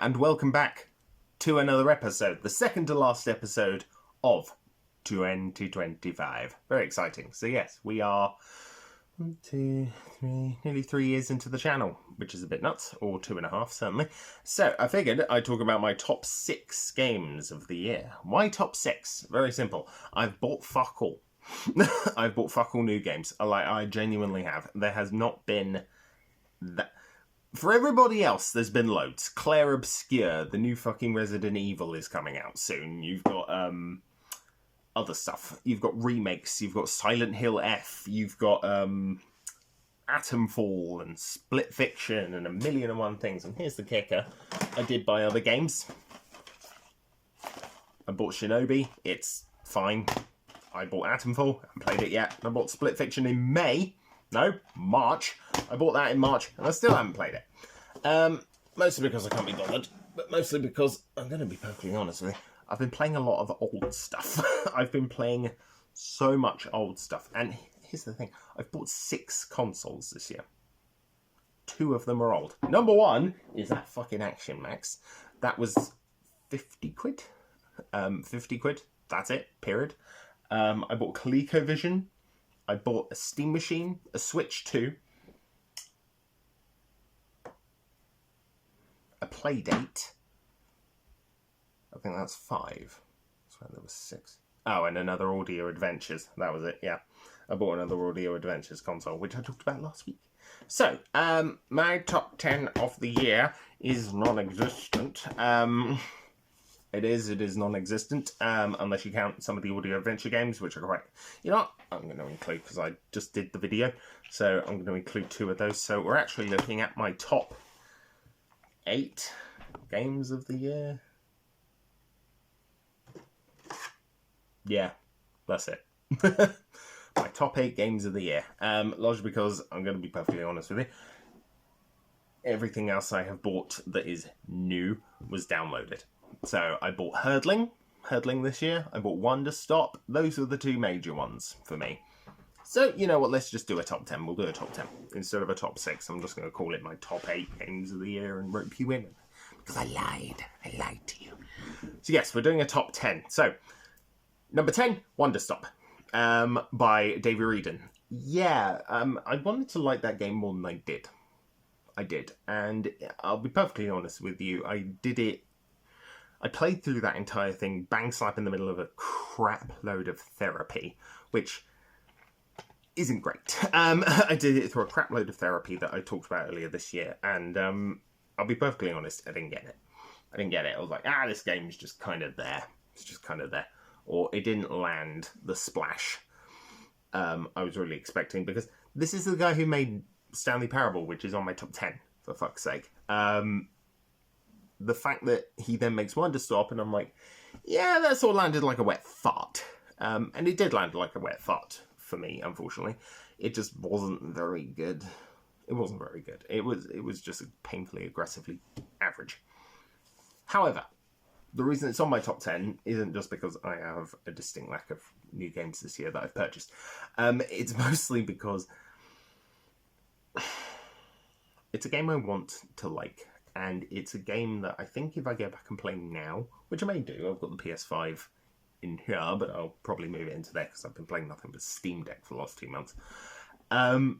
and welcome back to another episode, the second to last episode of 2025. Very exciting. So yes, we are 1, 2, 3, nearly 3 years into the channel, which is a bit nuts, or 2.5 certainly. So I figured I'd talk about my top 6 games of the year. Why top 6? Very simple. I've bought fuck all. I've bought fuck all new games. I genuinely have. There has not been that. For everybody else, there's been loads. Claire Obscure, the new fucking Resident Evil is coming out soon. You've got other stuff. You've got remakes. You've got Silent Hill F. You've got Atomfall and Split Fiction and 1,000,001 things. And here's the kicker. I did buy other games. I bought Shinobi. It's fine. I bought Atomfall. I haven't played it yet. I bought Split Fiction in March. I bought that in March, and I still haven't played it. Mostly because I can't be bothered, but mostly because, I'm going to be perfectly honest with you, I've been playing a lot of old stuff. I've been playing so much old stuff, and here's the thing, I've bought 6 consoles this year. 2 of them are old. Number 1 is that fucking Action Max. That was 50 quid. 50 quid, that's it, period. I bought ColecoVision. I bought a Steam Machine, a Switch 2, a Playdate. I think that's 5. That's why there was 6. Oh, and another Audio Adventures. That was it, yeah. I bought another Audio Adventures console, which I talked about last week. So, my top 10 of the year is non-existent. It is non-existent, unless you count some of the audio adventure games, which are correct. You know what? I'm going to include, because I just did the video, so I'm going to include 2 of those. So we're actually looking at my top 8 games of the year. Yeah, that's it. My top 8 games of the year. Largely because, I'm going to be perfectly honest with you, everything else I have bought that is new was downloaded. So I bought Hurdling this year. I bought Wonder Stop. Those are the 2 major ones for me. So, you know what, let's just do a top 10. We'll do a top 10. Instead of a top 6, I'm just going to call it my top 8 games of the year and rope you in. Because I lied. I lied to you. So yes, we're doing a top 10. So, number 10, Wonder Stop. By Davey Reedon. Yeah, I wanted to like that game more than I did. I did. And I'll be perfectly honest with you, I played through that entire thing bang slap in the middle of a crap load of therapy, which isn't great. I did it through a crap load of therapy that I talked about earlier this year, and I'll be perfectly honest, I didn't get it. I was like, this game's just kind of there. It's just kind of there. Or it didn't land the splash I was really expecting, because this is the guy who made Stanley Parable, which is on my top 10, for fuck's sake. The fact that he then makes Wonder Stop, and I'm like, yeah, that sort of landed like a wet fart. And it did land like a wet fart for me, unfortunately. It just wasn't very good. It wasn't very good. It was just painfully, aggressively average. However, the reason it's on my top 10 isn't just because I have a distinct lack of new games this year that I've purchased. It's mostly because it's a game I want to like. And it's a game that I think if I go back and play now, which I may do, I've got the PS5 in here, but I'll probably move it into there because I've been playing nothing but Steam Deck for the last 2 months. I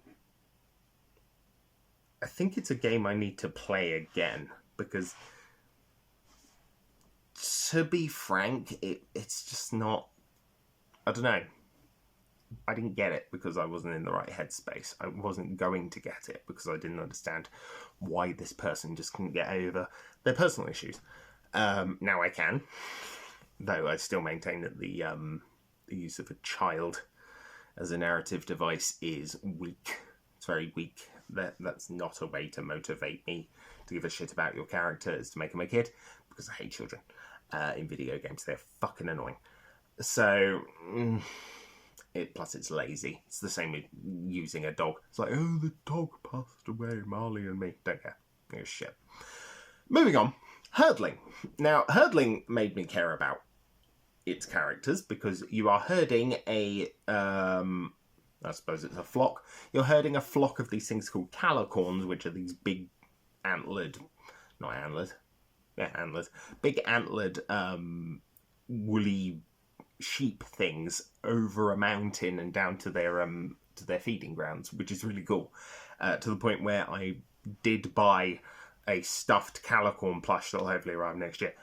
think it's a game I need to play again, because to be frank, it's just not, I don't know. I didn't get it because I wasn't in the right headspace. I wasn't going to get it because I didn't understand why this person just couldn't get over their personal issues. Now I can, though I still maintain that the use of a child as a narrative device is weak. It's very weak. That's not a way to motivate me to give a shit about your character, is to make them a kid, because I hate children in video games. They're fucking annoying. So... plus it's lazy. It's the same with using a dog. It's like, oh, the dog passed away, Marley and me. Don't care. Oh, shit. Moving on. Hurdling. Now, hurdling made me care about its characters, because you are herding I suppose it's a flock. You're herding a flock of these things called calicorns, which are these big antlered, not antlered, Yeah, antlers. Big antlered, woolly sheep things over a mountain and down to their feeding grounds, which is really cool. To the point where I did buy a stuffed Calicorn plush that'll hopefully arrive next year.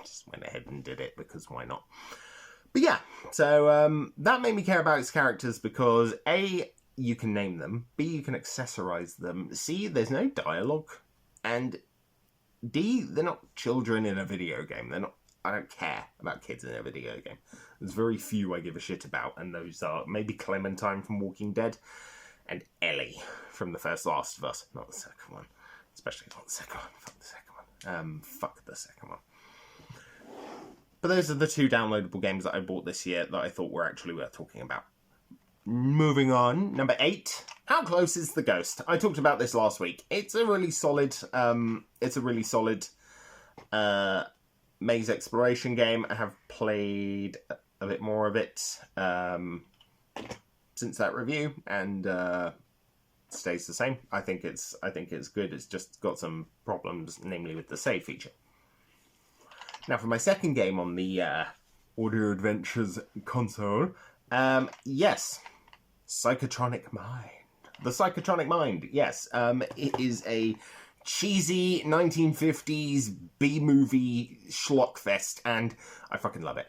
Just went ahead and did it because why not? But yeah, so that made me care about its characters because A, you can name them, B, you can accessorize them, C, there's no dialogue, and D, they're not children in a video game. They're not. I don't care about kids in a video game. There's very few I give a shit about, and those are maybe Clementine from Walking Dead and Ellie from the first Last of Us. Not the second one. Especially not the second one. Fuck the second one. Fuck the second one. But those are the two downloadable games that I bought this year that I thought were actually worth talking about. Moving on, number 8. How Close is the Ghost? I talked about this last week. It's a really solid. Maze exploration game. I have played a bit more of it since that review, and stays the same. I think it's good. It's just got some problems, namely with the save feature. Now, for my second game on the Audio Adventures console, yes, Psychotronic Mind. The Psychotronic Mind, yes. It is a cheesy 1950s B-movie schlockfest, and I fucking love it.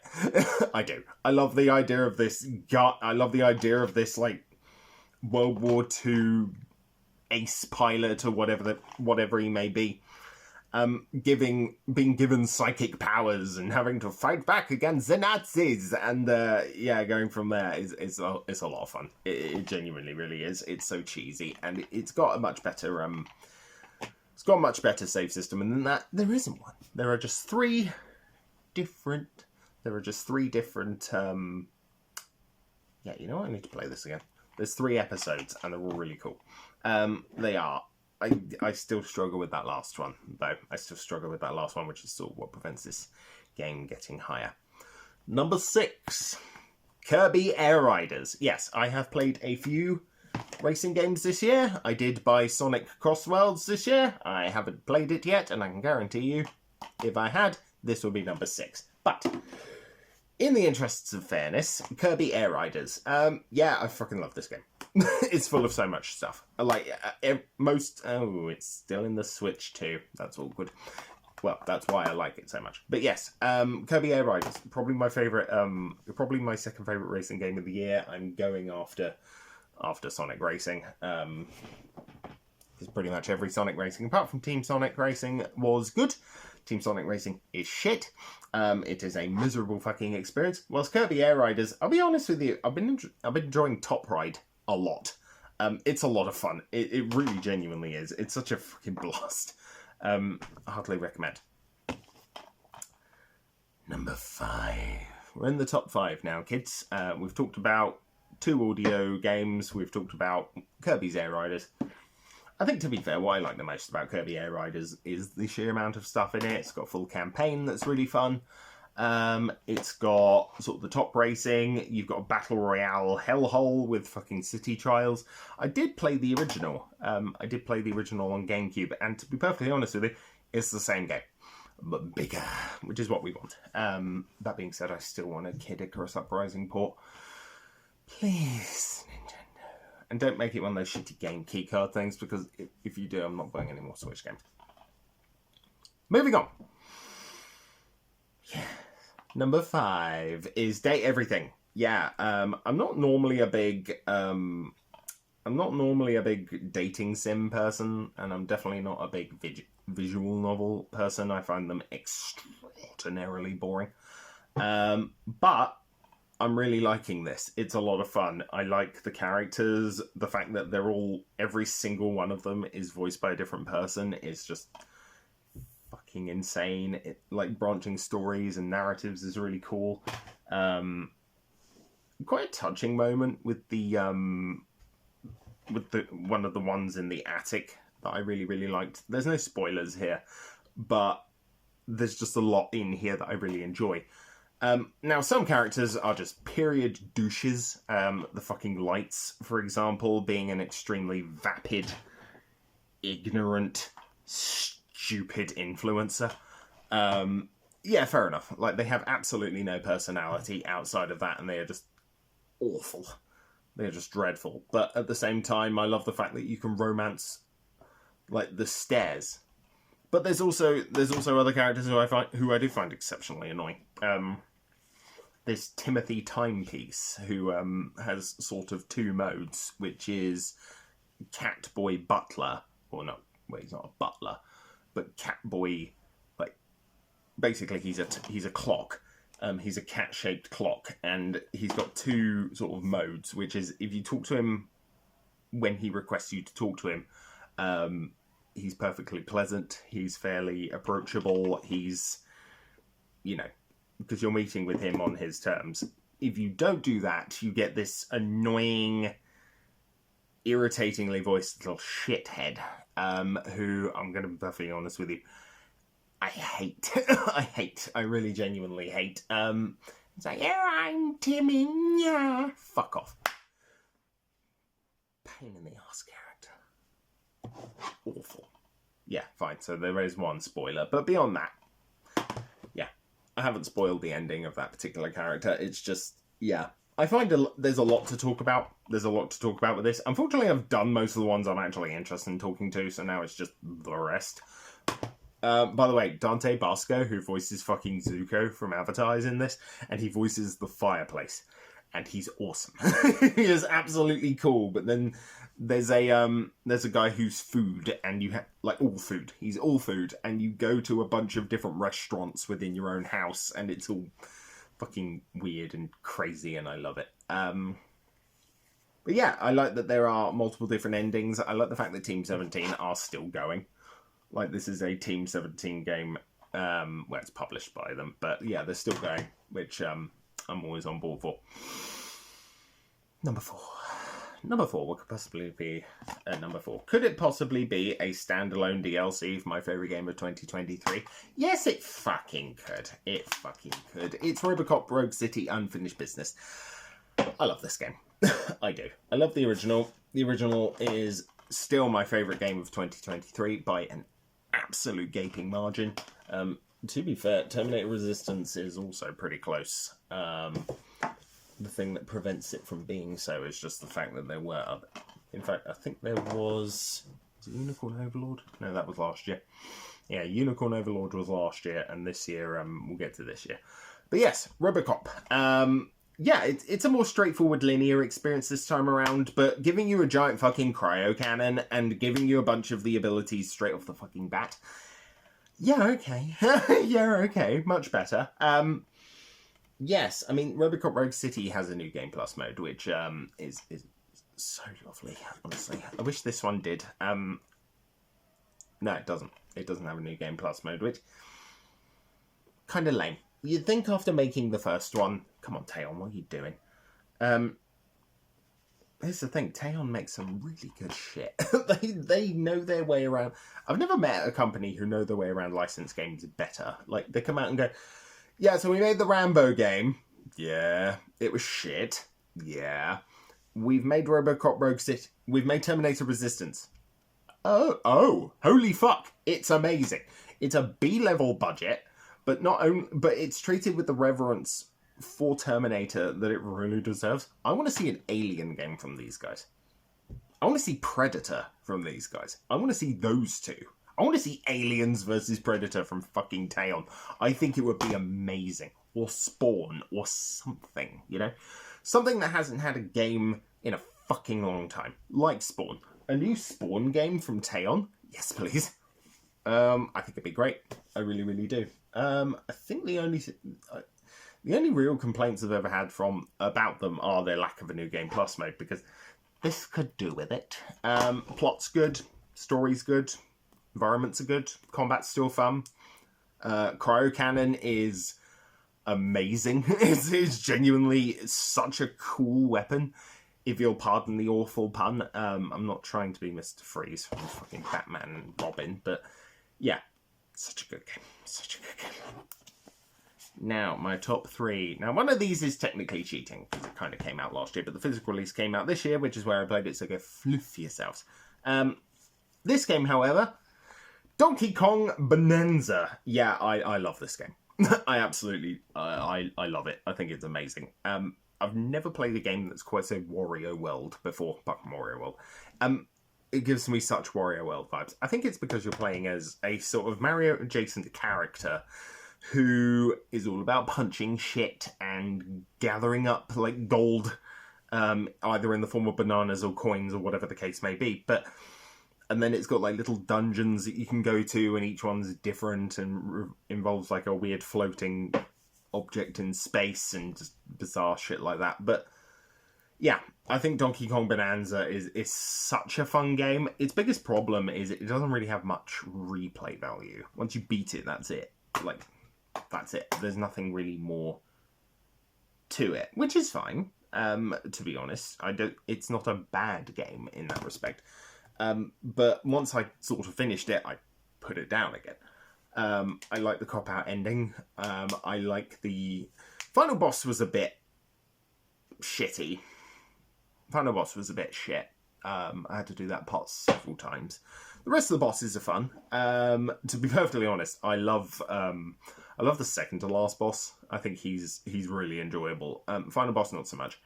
I do. I love the idea of this like, World War II ace pilot or whatever he may be. Being given psychic powers and having to fight back against the Nazis, and going from there is a lot of fun. It genuinely really is. It's so cheesy, and it's got a much better save system, and than that there isn't one. There are just three different. Yeah, you know what? I need to play this again. There's 3 episodes, and they're all really cool. They are. I still struggle with that last one, though. Which is sort of what prevents this game getting higher. Number 6. Kirby Air Riders. Yes, I have played a few racing games this year. I did buy Sonic Cross Worlds this year. I haven't played it yet, and I can guarantee you, if I had, this would be number 6. But in the interests of fairness, Kirby Air Riders. Yeah, I fucking love this game. It's full of so much stuff. It's still in the Switch too. That's awkward. Well, that's why I like it so much. But yes, Kirby Air Riders, probably my favorite. Probably my second favorite racing game of the year. I'm going after Sonic Racing. Because pretty much every Sonic Racing, apart from Team Sonic Racing, was good. Team Sonic Racing is shit. It is a miserable fucking experience. Whilst Kirby Air Riders, I'll be honest with you, I've been enjoying Top Ride a lot. It's a lot of fun. It really genuinely is. It's such a fucking blast. I heartily recommend. Number 5. We're in the top 5 now, kids. We've talked about 2 audio games. We've talked about Kirby's Air Riders. I think, to be fair, what I like the most about Kirby Air Riders is the sheer amount of stuff in it. It's got a full campaign that's really fun. It's got sort of the top racing. You've got a battle royale hellhole with fucking city trials. I did play the original. on GameCube, and to be perfectly honest with you, it's the same game, but bigger, which is what we want. That being said, I still want a Kid Icarus Uprising port. Please, Nintendo. And don't make it one of those shitty game keycard things, because if you do, I'm not buying any more Switch games. Moving on. Yeah. Number 5 is Date Everything. Yeah, I'm not normally a big dating sim person, and I'm definitely not a big visual novel person. I find them extraordinarily boring. But I'm really liking this. It's a lot of fun. I like the characters. The fact that every single one of them is voiced by a different person is just fucking insane. Like, branching stories and narratives is really cool. Quite a touching moment with the one of the ones in the attic that I really, really liked. There's no spoilers here, but there's just a lot in here that I really enjoy. Now, some characters are just period douches. The fucking Lights, for example, being an extremely vapid, ignorant, stupid influencer. Yeah, fair enough. Like, they have absolutely no personality outside of that, and they are just awful. They're just dreadful. But at the same time, I love the fact that you can romance, like, the stairs. But there's also other characters who I do find exceptionally annoying. There's Timothy Timepiece, who has sort of two modes, which is Catboy Butler, or no, well, he's not a butler, but Catboy, like, basically he's a clock. He's a cat-shaped clock, and he's got two sort of modes, which is if you talk to him when he requests you to talk to him, he's perfectly pleasant, he's fairly approachable, he's, you know, because you're meeting with him on his terms. If you don't do that, you get this annoying, irritatingly voiced little shithead, who, I'm going to be perfectly honest with you, I hate. I really genuinely hate. It's like, yeah, I'm Timmy. Yeah. Fuck off. Pain in the ass character. Awful. Yeah, fine. So there is one spoiler. But beyond that, yeah, I haven't spoiled the ending of that particular character. It's just, yeah. I find there's a lot to talk about. There's a lot to talk about with this. Unfortunately, I've done most of the ones I'm actually interested in talking to, so now it's just the rest. By the way, Dante Basco, who voices fucking Zuko from Avatar, is in this, and he voices the fireplace, and he's awesome. He is absolutely cool. But then there's a guy who's food, and you have like all food. He's all food, and you go to a bunch of different restaurants within your own house, and it's all fucking weird and crazy, and I love it. But yeah, I like that there are multiple different endings. I like the fact that Team 17 are still going. Like, this is a Team 17 game, where it's published by them. But yeah, they're still going, which I'm always on board for. Number 4. What could possibly be number 4? Could it possibly be a standalone DLC for my favourite game of 2023? Yes, it fucking could. It fucking could. It's Robocop Rogue City Unfinished Business. I love this game. I do. I love the original. The original is still my favourite game of 2023 by an absolute gaping margin. To be fair, Terminator Resistance is also pretty close. The thing that prevents it from being so is just the fact that there were other... In fact, I think there was it Unicorn Overlord? No, that was last year. Yeah, Unicorn Overlord was last year, and this year, we'll get to this year. But yes, Robocop. Yeah, it's a more straightforward linear experience this time around, but giving you a giant fucking cryo cannon and giving you a bunch of the abilities straight off the fucking bat. Yeah, okay. Yeah, okay. Much better. Yes, I mean, Robocop Rogue City has a new Game Plus mode, which is so lovely, honestly. I wish this one did. No, it doesn't. It doesn't have a new Game Plus mode, which kind of lame. You'd think after making the first one, come on, Teon, what are you doing? Here's the thing, Teon makes some really good shit. they know their way around. I've never met a company who know their way around licensed games better. Like, they come out and go, yeah, so we made the Rambo game. Yeah. It was shit. Yeah. We've made Robocop Rogue City. We've made Terminator Resistance. Oh, holy fuck. It's amazing. It's a B-level budget. But it's treated with the reverence for Terminator that it really deserves. I want to see an Alien game from these guys. I want to see Predator from these guys. I want to see those two. I want to see Aliens versus Predator from fucking Teon. I think it would be amazing. Or Spawn, or something, you know? Something that hasn't had a game in a fucking long time. Like Spawn. A new Spawn game from Teon? Yes, please. I think it'd be great. I really, really do. I think the only real complaints I've ever had about them are their lack of a new Game Plus mode, because this could do with it. Plot's good, story's good, environments are good, combat's still fun. Cryo Cannon is amazing. It's genuinely such a cool weapon, if you'll pardon the awful pun. I'm not trying to be Mr. Freeze from fucking Batman and Robin, but yeah. Such a good game. Such a good game. Now, my top 3. Now, one of these is technically cheating, because it kind of came out last year, but the physical release came out this year, which is where I played it, so go fluff yourselves. This game, however, Donkey Kong Bonanza. Yeah, I love this game. I absolutely, I love it. I think it's amazing. I've never played a game that's quite so Wario World before, apart from Wario World. It gives me such Wario World vibes. I think it's because you're playing as a sort of Mario-adjacent character who is all about punching shit and gathering up, like, gold, either in the form of bananas or coins or whatever the case may be. And then it's got, like, little dungeons that you can go to, and each one's different and involves, like, a weird floating object in space and just bizarre shit like that. But, yeah, I think Donkey Kong Bonanza is such a fun game. Its biggest problem is it doesn't really have much replay value. Once you beat it, that's it. Like, that's it. There's nothing really more to it, which is fine, to be honest. It's not a bad game in that respect. But once I sort of finished it, I put it down again. I like the cop-out ending. I like the... Final boss was a bit shitty. Final boss was a bit shit. I had to do that part several times. The rest of the bosses are fun. To be perfectly honest, I love the second to last boss. I think he's really enjoyable. Final boss, not so much.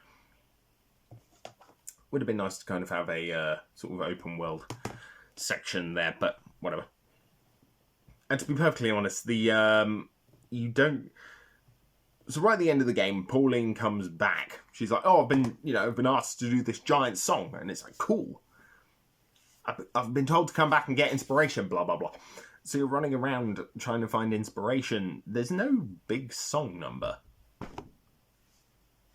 Would have been nice to kind of have a sort of open world section there, but whatever. And to be perfectly honest, you don't... So right at the end of the game, Pauline comes back. She's like, "Oh, I've been asked to do this giant song," and it's like, cool. I've been told to come back and get inspiration, blah blah blah. So you're running around trying to find inspiration. There's no big song number.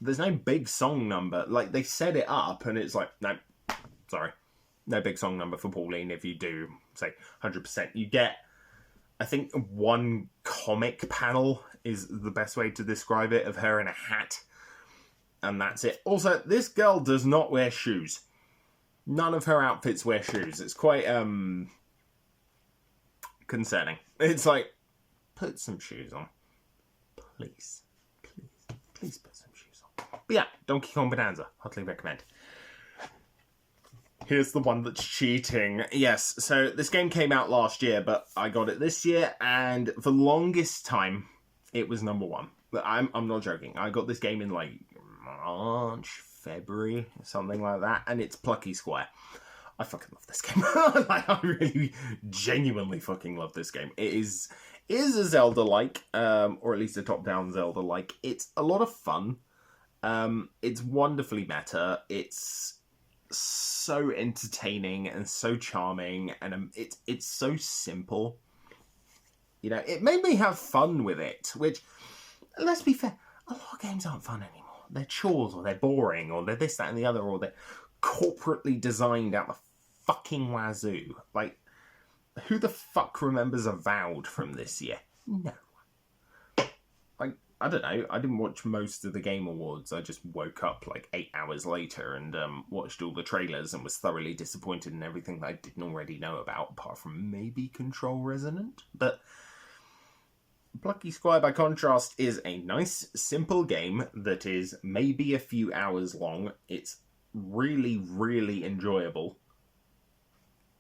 Like, they set it up, and it's like, no, sorry, no big song number for Pauline. If you do, say, 100%, you get, I think, one comic panel is the best way to describe it, of her in a hat. And that's it. Also, this girl does not wear shoes. None of her outfits wear shoes. It's quite, concerning. It's like, put some shoes on. Please put some shoes on. But yeah, Donkey Kong Bonanza. Hotly recommend. Here's the one that's cheating. Yes, so this game came out last year, but I got it this year, and for the longest time, it was number one. I'm not joking. I got this game in, like, March, February, something like that, and it's Plucky Square. I fucking love this game. Like, I really genuinely fucking love this game. It is a Zelda-like, or at least a top-down Zelda-like. It's a lot of fun. It's wonderfully meta. It's so entertaining and so charming, and it's so simple. You know, it made me have fun with it, which, let's be fair, a lot of games aren't fun anymore. They're chores, or they're boring, or they're this, that, and the other, or they're corporately designed out the fucking wazoo. Like, who the fuck remembers Avowed from this year? No one. Like, I don't know, I didn't watch most of the Game Awards. I just woke up like 8 hours later and watched all the trailers and was thoroughly disappointed in everything that I didn't already know about, apart from maybe Control Resonant. But Plucky Squire, by contrast, is a nice, simple game that is maybe a few hours long. It's really, really enjoyable.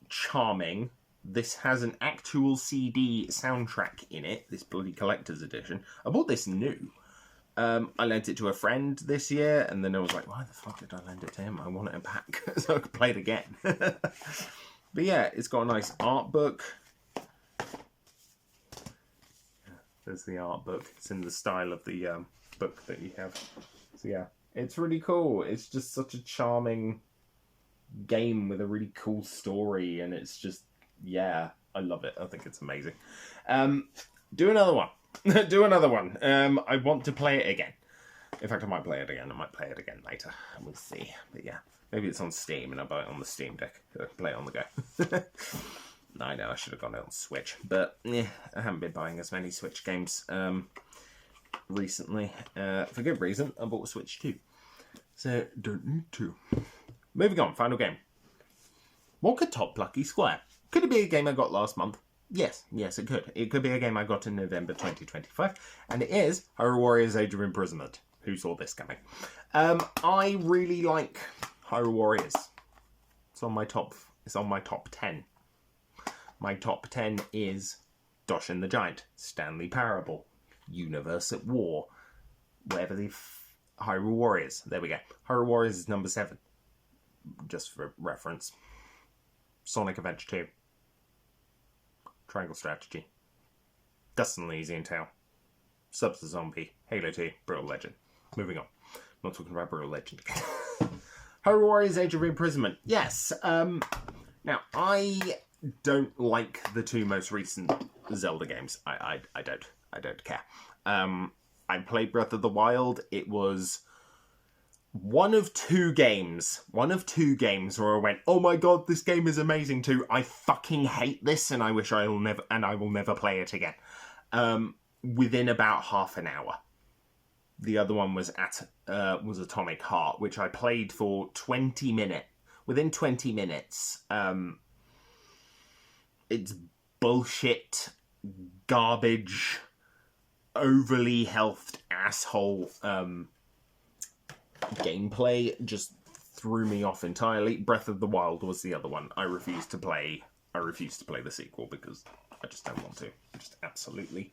Charming. This has an actual CD soundtrack in it, this bloody collector's edition. I bought this new. I lent it to a friend this year, and then I was like, why the fuck did I lend it to him? I want it back, so I could play it again. But yeah, it's got a nice art book. There's the art book. It's in the style of the book that you have. So yeah, it's really cool. It's just such a charming game with a really cool story, and it's just, yeah, I love it. I think it's amazing. Do another one. Do another one. I want to play it again. In fact, I might play it again. I might play it again later. We'll see. But yeah, maybe it's on Steam and I'll buy it on the Steam Deck. Play it on the go. I know, I should have gone on Switch. But yeah, I haven't been buying as many Switch games recently. For good reason. I bought a Switch too. So, don't need to. Moving on, final game. What could top Plucky Square? Could it be a game I got last month? Yes, it could. It could be a game I got in November 2025. And it is Hyrule Warriors Age of Imprisonment. Who saw this coming? I really like Hyrule Warriors. It's on my top 10. My top 10 is Doshin the Giant, Stanley Parable, Universe at War, whatever the Hyrule Warriors. There we go. Hyrule Warriors is number 7, just for reference. Sonic Adventure 2, Triangle Strategy, Dustin Elysian Tale, Subs the Zombie, Halo 2, Brutal Legend. Moving on. I'm not talking about Brutal Legend again. Hyrule Warriors Age of Imprisonment. Yes. Now, I don't like the 2 most recent Zelda games. I don't care. I played Breath of the Wild. It was one of two games where I went, oh my god, this game is amazing too. I fucking hate this, and I wish I will never play it again. Within about half an hour. The other one was Atomic Heart, which I played for 20 minutes. Within 20 minutes, it's bullshit, garbage, overly healthed asshole gameplay just threw me off entirely. Breath of the Wild was the other one. I refuse to play the sequel because I just don't want to. I just absolutely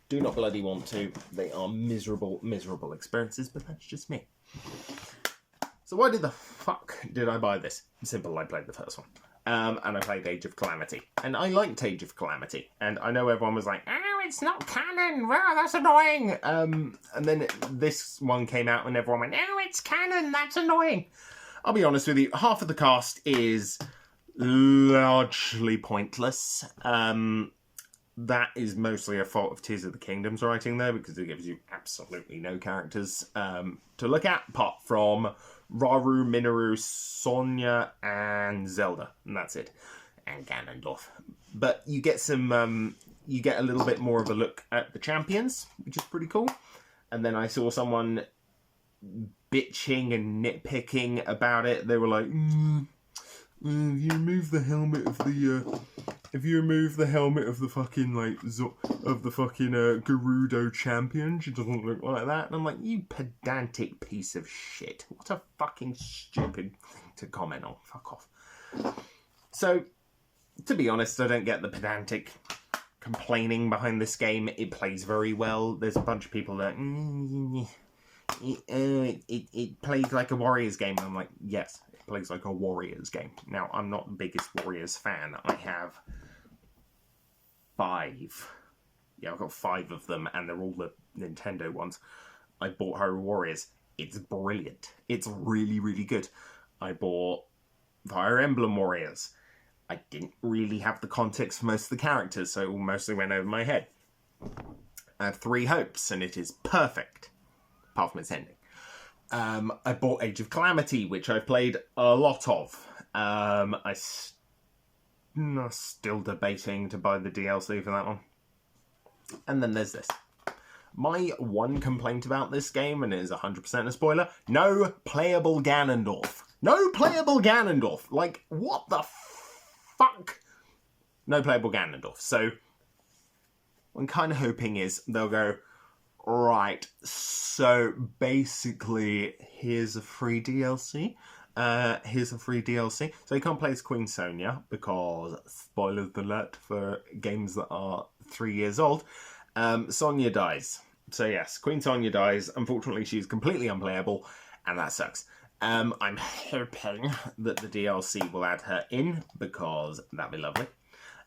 do not bloody want to. They are miserable, miserable experiences, but that's just me. So why the fuck did I buy this? Simple, I played the first one. And I played Age of Calamity. And I liked Age of Calamity. And I know everyone was like, oh, it's not canon. Wow, that's annoying. And then this one came out and everyone went, oh, it's canon. That's annoying. I'll be honest with you. Half of the cast is largely pointless. That is mostly a fault of Tears of the Kingdom's writing there, because it gives you absolutely no characters to look at, apart from Rauru, Minoru, Sonya, and Zelda, and that's it. And Ganondorf. But you get you get a little bit more of a look at the champions, which is pretty cool. And then I saw someone bitching and nitpicking about it. They were like, if you remove the helmet of the, Gerudo champion, she doesn't look like that. And I'm like, you pedantic piece of shit. What a fucking stupid thing to comment on. Fuck off. So, to be honest, I don't get the pedantic complaining behind this game. It plays very well. There's a bunch of people that, it plays like a Warriors game. And I'm like, yes, it plays like a Warriors game. Now, I'm not the biggest Warriors fan. I have 5. Yeah, I've got 5 of them, and they're all the Nintendo ones. I bought Hyrule Warriors. It's brilliant. It's really, really good. I bought Fire Emblem Warriors. I didn't really have the context for most of the characters, so it all mostly went over my head. I have 3 Hopes, and it is perfect, apart from its ending. I bought Age of Calamity, which I've played a lot of. I'm still debating to buy the DLC for that one. And then there's this. My one complaint about this game, and it is 100% a spoiler, no playable Ganondorf. No playable Ganondorf. Like, what the fuck? No playable Ganondorf. So, what I'm kind of hoping is they'll go, right, so basically, here's a free DLC. So you can't play as Queen Sonya, because, spoilers alert for games that are 3 years old, Sonya dies. So yes, Queen Sonya dies. Unfortunately, she's completely unplayable, and that sucks. I'm hoping that the DLC will add her in, because that'd be lovely.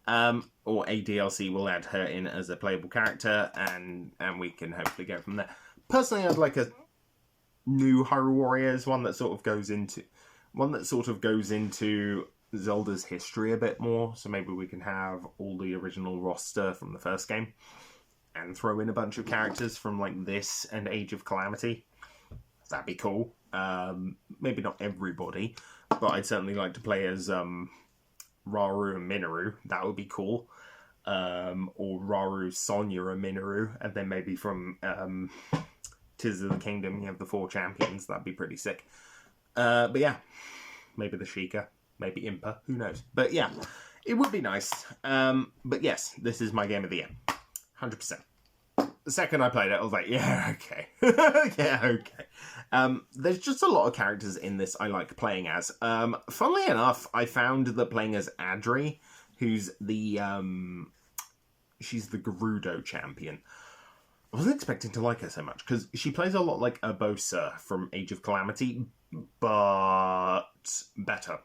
Or a DLC will add her in as a playable character, and we can hopefully go from there. Personally, I'd like a new Hyrule Warriors, one that sort of goes into Zelda's history a bit more. So maybe we can have all the original roster from the first game, and throw in a bunch of characters from like this and Age of Calamity. That'd be cool. Maybe not everybody, but I'd certainly like to play as Rauru and Minoru. That would be cool. Or Rauru, Sonya, and Minoru, and then maybe from Tears of the Kingdom, you have the 4 champions. That'd be pretty sick. But yeah, maybe the Sheikah, maybe Impa, who knows? But yeah, it would be nice. But yes, this is my game of the year, 100%. The second I played it, I was like, yeah, okay. Yeah, okay. There's just a lot of characters in this I like playing as. Funnily enough, I found that playing as Adri, who's the she's the Gerudo champion. I wasn't expecting to like her so much, because she plays a lot like Urbosa from Age of Calamity, but better.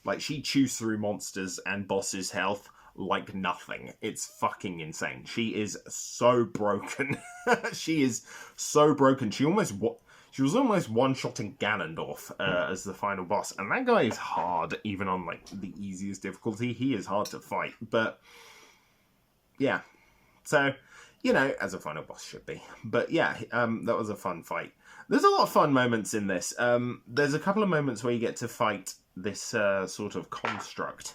Like, she chews through monsters and bosses' health like nothing. It's fucking insane. She is so broken. She is so broken. She was almost one-shotting Ganondorf as the final boss. And that guy is hard, even on, like, the easiest difficulty. He is hard to fight. But, yeah. So, you know, as a final boss should be. But, yeah, that was a fun fight. There's a lot of fun moments in this. There's a couple of moments where you get to fight this sort of construct.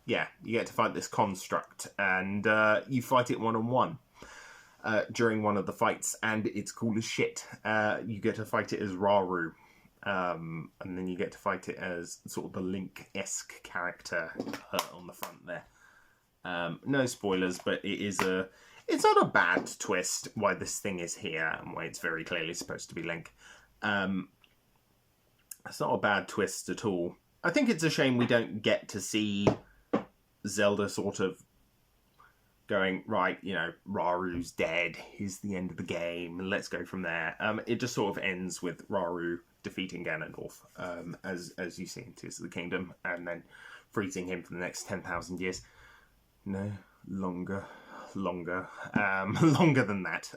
Yeah, you get to fight this construct, and you fight it one-on-one during one of the fights, and it's cool as shit. You get to fight it as Rauru, and then you get to fight it as sort of the Link-esque character on the front there. No spoilers, but it's not a bad twist why this thing is here, and why it's very clearly supposed to be Link. It's not a bad twist at all. I think it's a shame we don't get to see Zelda sort of going, right, you know, Raru's dead, here's the end of the game, let's go from there. It just sort of ends with Rauru defeating Ganondorf, as you see in Tears of the Kingdom, and then freezing him for the next 10,000 years. No, longer longer than that,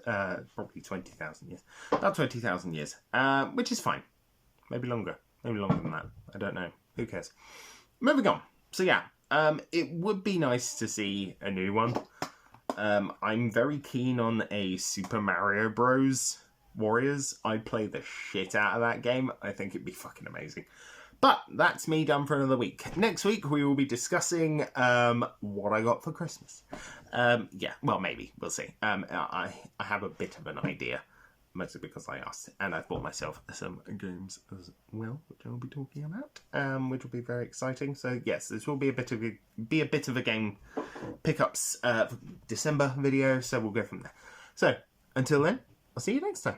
probably 20,000 years, about 20,000 years, which is fine. Maybe longer than that, I don't know, who cares. Moving on. So yeah, it would be nice to see a new one. I'm very keen on a Super Mario Bros. Warriors. I'd play the shit out of that game. I think it'd be fucking amazing. But that's me done for another week. Next week we will be discussing what I got for Christmas. Yeah, well, maybe. We'll see. I have a bit of an idea, mostly because I asked, and I've bought myself some games as well, which I'll be talking about, which will be very exciting. So yes, this will be a bit of a game pickups December video. So we'll go from there. So until then, I'll see you next time.